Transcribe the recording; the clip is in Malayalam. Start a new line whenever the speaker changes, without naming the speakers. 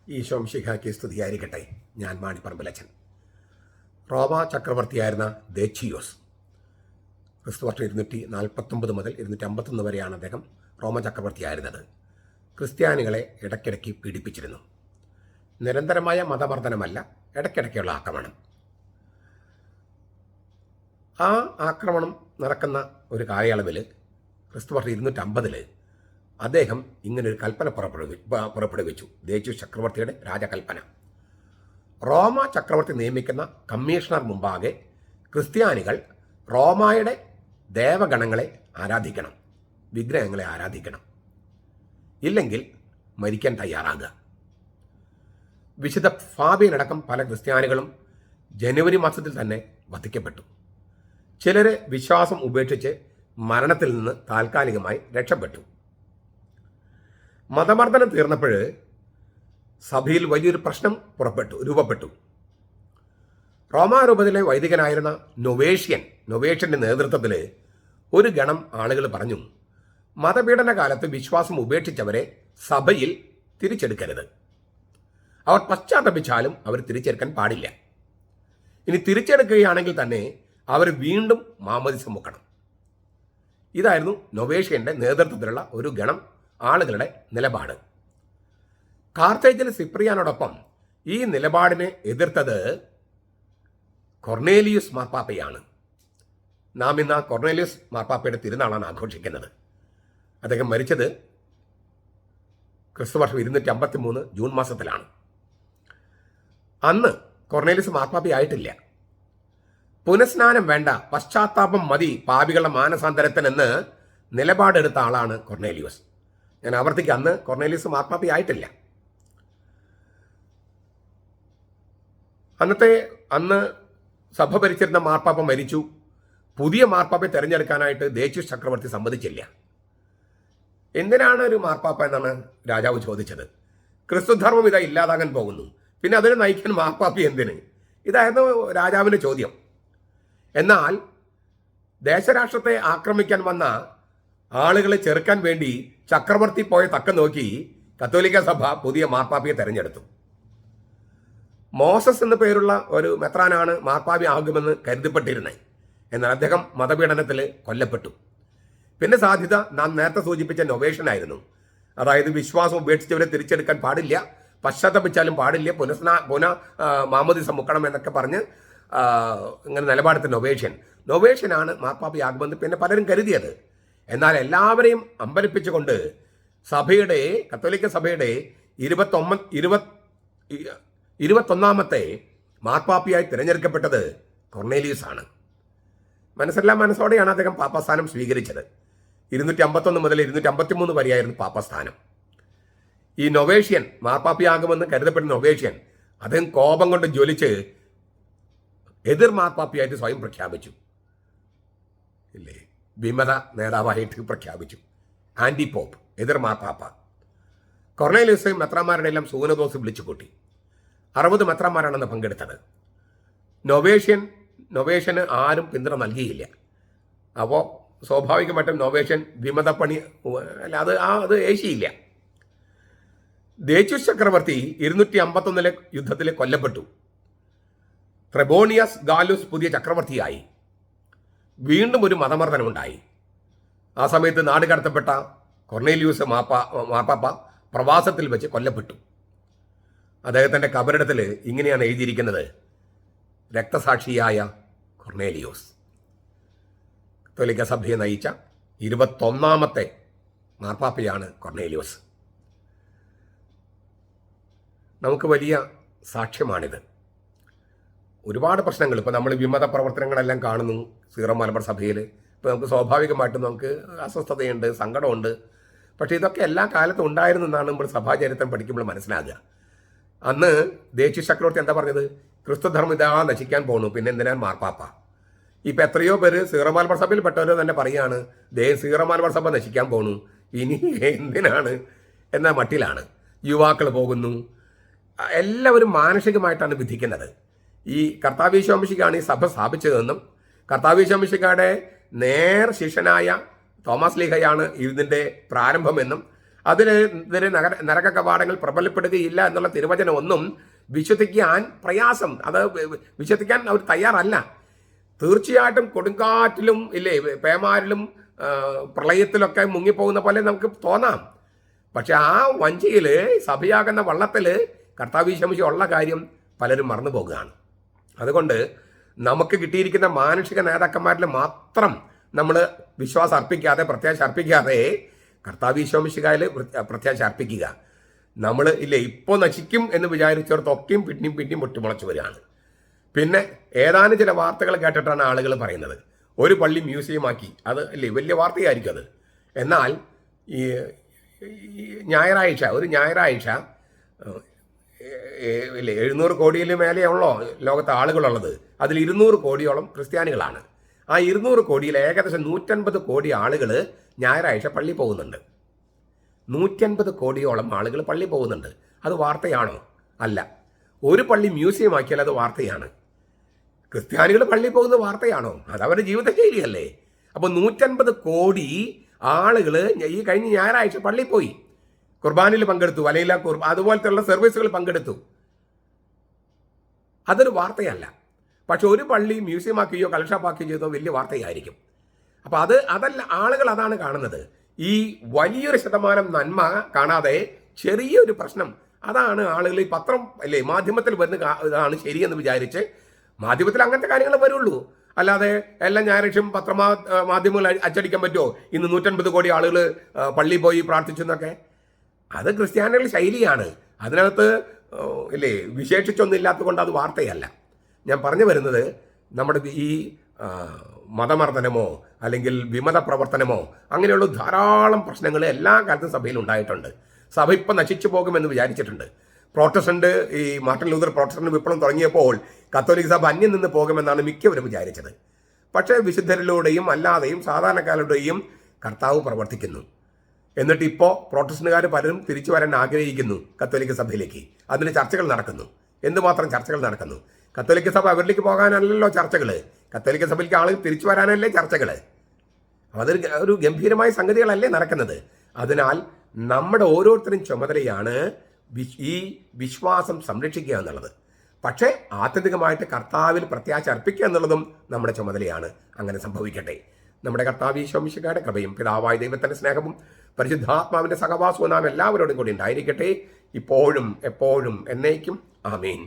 ഈശോ മിശിഹായ്ക്ക് സ്തുതിയായിരിക്കട്ടെ. ഞാൻ മാണിപ്പറമ്പിലച്ചൻ. റോമ ചക്രവർത്തിയായിരുന്ന ദേച്ചിയോസ് ക്രിസ്തുവർഷം 249 മുതൽ 251 വരെയാണ് അദ്ദേഹം റോമ ചക്രവർത്തിയായിരുന്നത്. ക്രിസ്ത്യാനികളെ ഇടയ്ക്കിടയ്ക്ക് പീഡിപ്പിച്ചിരുന്നു. നിരന്തരമായ മതമർദ്ദനമല്ല, ഇടയ്ക്കിടയ്ക്കുള്ള ആക്രമണം. ആ ആക്രമണം നടക്കുന്ന ഒരു കാലയളവിൽ ക്രിസ്തുവർഷം 250 അദ്ദേഹം ഇങ്ങനൊരു കൽപ്പന പുറപ്പെടുവിച്ചു. ദേച്ചിയോസ് ചക്രവർത്തിയുടെ രാജകൽപ്പന. റോമ ചക്രവർത്തി നിയമിക്കുന്ന കമ്മീഷണർ മുമ്പാകെ ക്രിസ്ത്യാനികൾ റോമായുടെ ദേവഗണങ്ങളെ ആരാധിക്കണം, വിഗ്രഹങ്ങളെ ആരാധിക്കണം. ഇല്ലെങ്കിൽ മരിക്കാൻ തയ്യാറാകുക. വിശുദ്ധ ഫാബിയനടക്കം പല ക്രിസ്ത്യാനികളും ജനുവരി മാസത്തിൽ തന്നെ വധിക്കപ്പെട്ടു. ചിലർ വിശ്വാസം ഉപേക്ഷിച്ച് മരണത്തിൽ നിന്ന് താൽക്കാലികമായി രക്ഷപ്പെട്ടു. മതമർദ്ദനം തീർന്നപ്പോൾ സഭയിൽ വലിയൊരു പ്രശ്നം രൂപപ്പെട്ടു. റോമാരൂപതയിലെ വൈദികനായിരുന്ന നൊവേഷ്യൻ്റെ നേതൃത്വത്തിൽ ഒരു ഗണം ആളുകൾ പറഞ്ഞു, മതപീഡന കാലത്ത് വിശ്വാസം ഉപേക്ഷിച്ചവരെ സഭയിൽ തിരിച്ചെടുക്കരുത്. അവർ പശ്ചാത്തപിച്ചാലും അവർ തിരിച്ചെടുക്കാൻ പാടില്ല. ഇനി തിരിച്ചെടുക്കുകയാണെങ്കിൽ തന്നെ അവർ വീണ്ടും മാമോദിസം മുക്കണം. ഇതായിരുന്നു നൊവേഷ്യൻ്റെ നേതൃത്വത്തിലുള്ള ഒരു ഗണം ആളുകളുടെ നിലപാട്. കാർത്തേജിൽ സിപ്രിയാനോടൊപ്പം ഈ നിലപാടിനെ എതിർത്തത് കൊർണേലിയൂസ് മാർപ്പാപ്പയാണ്. നാം ഇന്ന് കൊർണേലിയൂസ് മാർപ്പാപ്പയുടെ തിരുനാളാണ് ആഘോഷിക്കുന്നത്. അദ്ദേഹം മരിച്ചത് ക്രിസ്തുവർഷം 253 ജൂൺ മാസത്തിലാണ്. അന്ന് കൊർണേലിയൂസ് മാർപ്പാപ്പയായിട്ടില്ല. പുനഃസ്നാനം വേണ്ട, പശ്ചാത്താപം മതി പാപികളുടെ മാനസാന്തരത്തിനെന്ന് നിലപാടെടുത്ത ആളാണ് കൊർണേലിയൂസ്. ഞാൻ ആവർത്തിക്കുക, അന്ന് കൊർണേലിയൂസ് മാർപ്പാപ്പയായിട്ടില്ല. അന്ന് സഭ ഭരിച്ചിരുന്ന മാർപ്പാപ്പ മരിച്ചു. പുതിയ മാർപ്പാപ്പയെ തിരഞ്ഞെടുക്കാനായിട്ട് ദേച്ചിയോസ് ചക്രവർത്തി സമ്മതിച്ചില്ല. എന്തിനാണ് ഒരു മാർപ്പാപ്പ എന്നാണ് രാജാവ് ചോദിച്ചത്. ക്രിസ്തുധർമ്മം ഇതാ ഇല്ലാതാകാൻ പോകുന്നു, പിന്നെ അതിനെ നയിക്കാൻ മാർപ്പാപ്പ എന്തിന്? ഇതായിരുന്നു രാജാവിൻ്റെ ചോദ്യം. എന്നാൽ ദേശരാഷ്ട്രത്തെ ആക്രമിക്കാൻ വന്ന ആളുകളെ ചെറുക്കാൻ വേണ്ടി ചക്രവർത്തി പോയ തക്കം നോക്കി കത്തോലിക്ക സഭ പുതിയ മാർപ്പാപ്പയെ തെരഞ്ഞെടുത്തു. മോസസ് എന്ന പേരുള്ള ഒരു മെത്രാനാണ് മാർപ്പാപ്പ ആകുമെന്ന് കരുതപ്പെട്ടിരുന്നത്. എന്നാൽ അദ്ദേഹം മതപീഡനത്തിൽ കൊല്ലപ്പെട്ടു. പിന്നെ സാധ്യത നാം നേരത്തെ സൂചിപ്പിച്ച നൊവേഷനായിരുന്നു. അതായത് വിശ്വാസം ഉപേക്ഷിച്ചവരെ തിരിച്ചെടുക്കാൻ പാടില്ല, പശ്ചാത്തപിച്ചാലും പാടില്ല, മാമോദിസം മുക്കണം എന്നൊക്കെ പറഞ്ഞ് ഇങ്ങനെ നിലപാടെടുത്ത നൊവേഷ്യനാണ് മാർപ്പാപ്പയാകുമെന്ന് പിന്നെ പലരും കരുതിയത്. എന്നാൽ എല്ലാവരെയും അമ്പരപ്പിച്ചുകൊണ്ട് കത്തോലിക്ക സഭയുടെ 21ാമത്തെ മാർപ്പാപ്പയായി തിരഞ്ഞെടുക്കപ്പെട്ടത് കൊർണേലിയൂസ് ആണ്. മനസ്സോടെയാണ് അദ്ദേഹം പാപ്പസ്ഥാനം സ്വീകരിച്ചത്. 251 മുതൽ 253 വരെയായിരുന്നു പാപ്പസ്ഥാനം. ഈ നൊവേഷ്യൻ മാർപ്പാപ്പയാകുമെന്ന് കരുതപ്പെടുന്ന നൊവേഷ്യൻ അദ്ദേഹം കോപം കൊണ്ട് ജ്വലിച്ച് എതിർ മാർപ്പാപ്പയായിട്ട് സ്വയം പ്രഖ്യാപിച്ചു. ഇല്ലേ, വിമത നേതാവായിട്ട് പ്രഖ്യാപിച്ചു. ആന്റി പോപ്പ്, എതിർ മാർപ്പാപ്പ. കൊർണേലിയൂസ് മെത്രാന്മാരുടെ എല്ലാം സൂനദോസ് വിളിച്ചു കൂട്ടി. 60 മെത്രാന്മാരാണെന്ന് പങ്കെടുത്തത്. നൊവേഷ്യന് ആരും പിന്തുണ നൽകിയില്ല. അപ്പോൾ സ്വാഭാവികമായിട്ടും നൊവേഷ്യൻ വിമതപ്പണി അത് ഏശിയില്ല. ദേച്ചിയോസ് ചക്രവർത്തി 251 യുദ്ധത്തിൽ കൊല്ലപ്പെട്ടു. ട്രെബോണിയസ് ഗാലൂസ് പുതിയ ചക്രവർത്തിയായി. വീണ്ടും ഒരു മതമർദ്ദനമുണ്ടായി. ആ സമയത്ത് നാട് കടത്തപ്പെട്ട കൊർണേലിയൂസ് മാർപ്പാപ്പ പ്രവാസത്തിൽ വെച്ച് കൊല്ലപ്പെട്ടു. അദ്ദേഹത്തിൻ്റെ കബറിടത്തിൽ ഇങ്ങനെയാണ് എഴുതിയിരിക്കുന്നത്: രക്തസാക്ഷിയായ കൊർണേലിയൂസ്. കത്തോലിക്ക സഭയെ നയിച്ച 21ാമത്തെ മാർപ്പാപ്പയാണ് കൊർണേലിയൂസ്. നമുക്ക് വലിയ സാക്ഷ്യമാണിത്. ഒരുപാട് പ്രശ്നങ്ങൾ ഇപ്പോൾ നമ്മൾ വിമത പ്രവർത്തനങ്ങളെല്ലാം കാണുന്നു സീറോ മലബാർ സഭയിൽ. ഇപ്പോൾ നമുക്ക് സ്വാഭാവികമായിട്ടും നമുക്ക് അസ്വസ്ഥതയുണ്ട്, സങ്കടമുണ്ട്. പക്ഷേ ഇതൊക്കെ എല്ലാ കാലത്തും ഉണ്ടായിരുന്നു എന്നാണ് നമ്മൾ സഭാചരിത്രം പഠിക്കുമ്പോൾ മനസ്സിലാകുക. അന്ന് ദേച്ചിയോസ് ചക്രവർത്തി എന്താ പറഞ്ഞത്? ക്രിസ്തുധർമ്മം ഇതാ നശിക്കാൻ പോണു, പിന്നെ എന്തിനാണ് മാർപ്പാപ്പ? ഇപ്പം എത്രയോ പേര് സീറോ മലബാർ സഭയിൽ പെട്ടവരോ തന്നെ പറയാണ്, സീറോ മലബാർ സഭ നശിക്കാൻ പോണു, ഇനി എന്തിനാണ് എന്ന മട്ടിലാണ്. യുവാക്കൾ പോകുന്നു. എല്ലാവരും മാനസികമായിട്ടാണ് വിധിക്കുന്നത്. ഈ കർത്താവീശോ മിശിഹായാണ് ഈ സഭ സ്ഥാപിച്ചതെന്നും കർത്താവീശോ മിശിഹായുടെ നേർ ശിഷ്യനായ തോമസ് ലീഹയാണ് ഇതിൻ്റെ പ്രാരംഭമെന്നും അതിനെതിരെ നരക കവാടങ്ങൾ പ്രബലപ്പെടുകയില്ല എന്നുള്ള തിരുവചനം ഒന്നും വിശ്വസിക്കാൻ പ്രയാസം, അത് വിശ്വസിക്കാൻ അവർ തയ്യാറല്ല. തീർച്ചയായിട്ടും കൊടുങ്കാറ്റിലും ഇല്ലേ പേമാരിലും പ്രളയത്തിലൊക്കെ മുങ്ങിപ്പോകുന്ന പോലെ നമുക്ക് തോന്നാം. പക്ഷെ ആ വഞ്ചിയിൽ സഭയാകുന്ന വള്ളത്തിൽ കർത്താവ് ഈശോ ഉള്ള കാര്യം പലരും മറന്നു പോകുകയാണ്. അതുകൊണ്ട് നമുക്ക് കിട്ടിയിരിക്കുന്ന മാനുഷിക നേതാക്കന്മാരിൽ മാത്രം നമ്മൾ വിശ്വാസം അർപ്പിക്കാതെ, പ്രത്യാശ അർപ്പിക്കാതെ കർത്താവ് ഈശോ മിശിഹായിൽ പ്രത്യാശ അർപ്പിക്കുക. നമ്മൾ ഇല്ലേ ഇപ്പോൾ നശിക്കും എന്ന് വിചാരിച്ചിടത്തൊക്കെയും പിന്നെയും പൊട്ടിമുളച്ച് വരികയാണ്. പിന്നെ ഏതാനും ചില വാർത്തകൾ കേട്ടിട്ടാണ് ആളുകൾ പറയുന്നത് ഒരു പള്ളി മ്യൂസിയമാക്കി, അത് അല്ലേ വലിയ വാർത്തയായിരിക്കും അത്. എന്നാൽ ഈ ഒരു ഞായറാഴ്ച ഇല്ലേ 700 കോടിയിൽ മേലെയുള്ളോ ലോകത്തെ ആളുകളുള്ളത്, അതിൽ 200 കോടിയോളം ക്രിസ്ത്യാനികളാണ്. ആ 200 കോടിയിൽ ഏകദേശം 150 കോടി ആളുകൾ ഞായറാഴ്ച പള്ളി പോകുന്നുണ്ട്. 150 കോടിയോളം ആളുകൾ പള്ളി പോകുന്നുണ്ട്. അത് വാർത്തയാണോ? അല്ല. ഒരു പള്ളി മ്യൂസിയം ആക്കിയാൽ അത് വാർത്തയാണ്. ക്രിസ്ത്യാനികൾ പള്ളി പോകുന്ന വാർത്തയാണോ? അത് അവരുടെ ജീവിതശൈലിയല്ലേ. അപ്പോൾ 150 കോടി ആളുകൾ ഈ കഴിഞ്ഞ ഞായറാഴ്ച പള്ളി പോയി, കുർബാനയിൽ പങ്കെടുത്തു, അല്ലെങ്കിൽ അതുപോലത്തെയുള്ള സർവീസുകൾ പങ്കെടുത്തു. അതൊരു വാർത്തയല്ല. പക്ഷെ ഒരു പള്ളി മ്യൂസിയം ആക്കുകയോ കലക്ഷാപ്പാക്കുകയോ ചെയ്തോ വലിയ വാർത്തയായിരിക്കും. അപ്പോൾ അതല്ല, ആളുകൾ അതാണ് കാണുന്നത്. ഈ വലിയൊരു ശതമാനം നന്മ കാണാതെ ചെറിയൊരു പ്രശ്നം, അതാണ് ആളുകൾ ഈ പത്രം അല്ലേ മാധ്യമത്തിൽ വരുന്ന ഇതാണ് ശരിയെന്ന് വിചാരിച്ച്, മാധ്യമത്തിൽ അങ്ങനത്തെ കാര്യങ്ങൾ വരുള്ളൂ. അല്ലാതെ എല്ലാ ഞായറാഴ്ചയും മാധ്യമങ്ങൾ അച്ചടിക്കാൻ പറ്റുമോ ഇന്ന് 150 കോടി ആളുകൾ പള്ളിയിൽ പോയി പ്രാർത്ഥിച്ചു എന്നൊക്കെ? അത് ക്രിസ്ത്യാനികളുടെ ശൈലിയാണ്. അതിനകത്ത് ഇല്ലേ വിശേഷിച്ചൊന്നും ഇല്ലാത്തത് കൊണ്ട് അത് വാർത്തയല്ല. ഞാൻ പറഞ്ഞു വരുന്നത്, നമ്മുടെ ഈ മതമർദ്ദനമോ അല്ലെങ്കിൽ വിമത പ്രവർത്തനമോ അങ്ങനെയുള്ള ധാരാളം പ്രശ്നങ്ങൾ എല്ലാ കാലത്തും സഭയിൽ ഉണ്ടായിട്ടുണ്ട്. സഭ ഇപ്പം നശിച്ചു പോകുമെന്ന് വിചാരിച്ചിട്ടുണ്ട്. പ്രോട്ടസ്റ്റന്റ് ഈ മാർട്ടിൻ ലൂതർ പ്രോട്ടസ്റ്റന്റ് വിപ്ലവം തുടങ്ങിയപ്പോൾ കത്തോലിക്ക സഭ അന്യം നിന്ന് പോകുമെന്നാണ് മിക്കവരും വിചാരിച്ചത്. പക്ഷേ വിശുദ്ധരിലൂടെയും അല്ലാതെയും സാധാരണക്കാരുടെയും കർത്താവ് പ്രവർത്തിക്കുന്നു. എന്നിട്ട് ഇപ്പോൾ പ്രോട്ടസ്റ്റന്റുകാർ പലരും തിരിച്ചു വരാൻ ആഗ്രഹിക്കുന്നു കത്തോലിക്ക സഭയിലേക്ക്. അതിന് ചർച്ചകൾ നടക്കുന്നു. എന്തുമാത്രം ചർച്ചകൾ നടക്കുന്നു? കത്തോലിക്ക സഭ അവരിലേക്ക് പോകാനല്ലല്ലോ ചർച്ചകൾ, കത്തോലിക്ക സഭയിലേക്ക് ആളുകൾ തിരിച്ചു വരാനല്ലേ ചർച്ചകൾ. അതൊരു ഗംഭീരമായ സംഗതികളല്ലേ നടക്കുന്നത്. അതിനാൽ നമ്മുടെ ഓരോരുത്തരും ചുമതലയാണ് ഈ വിശ്വാസം സംരക്ഷിക്കുക എന്നുള്ളത്. പക്ഷേ ആത്യന്തികമായിട്ട് കർത്താവിൽ പ്രത്യാശ അർപ്പിക്കുക എന്നുള്ളതും നമ്മുടെ ചുമതലയാണ്. അങ്ങനെ സംഭവിക്കട്ടെ. നമ്മുടെ കർത്താവ് ഈശോ മിശിഹായുടെ കൃപയും പിതാവായ ദൈവത്തിന്റെ സ്നേഹവും പരിശുദ്ധാത്മാവിന്റെ സഹവാസവും നാം എല്ലാവരോടും കൂടി ഉണ്ടായിരിക്കട്ടെ, ഇപ്പോഴും എപ്പോഴും എന്നേക്കും. ആമേൻ.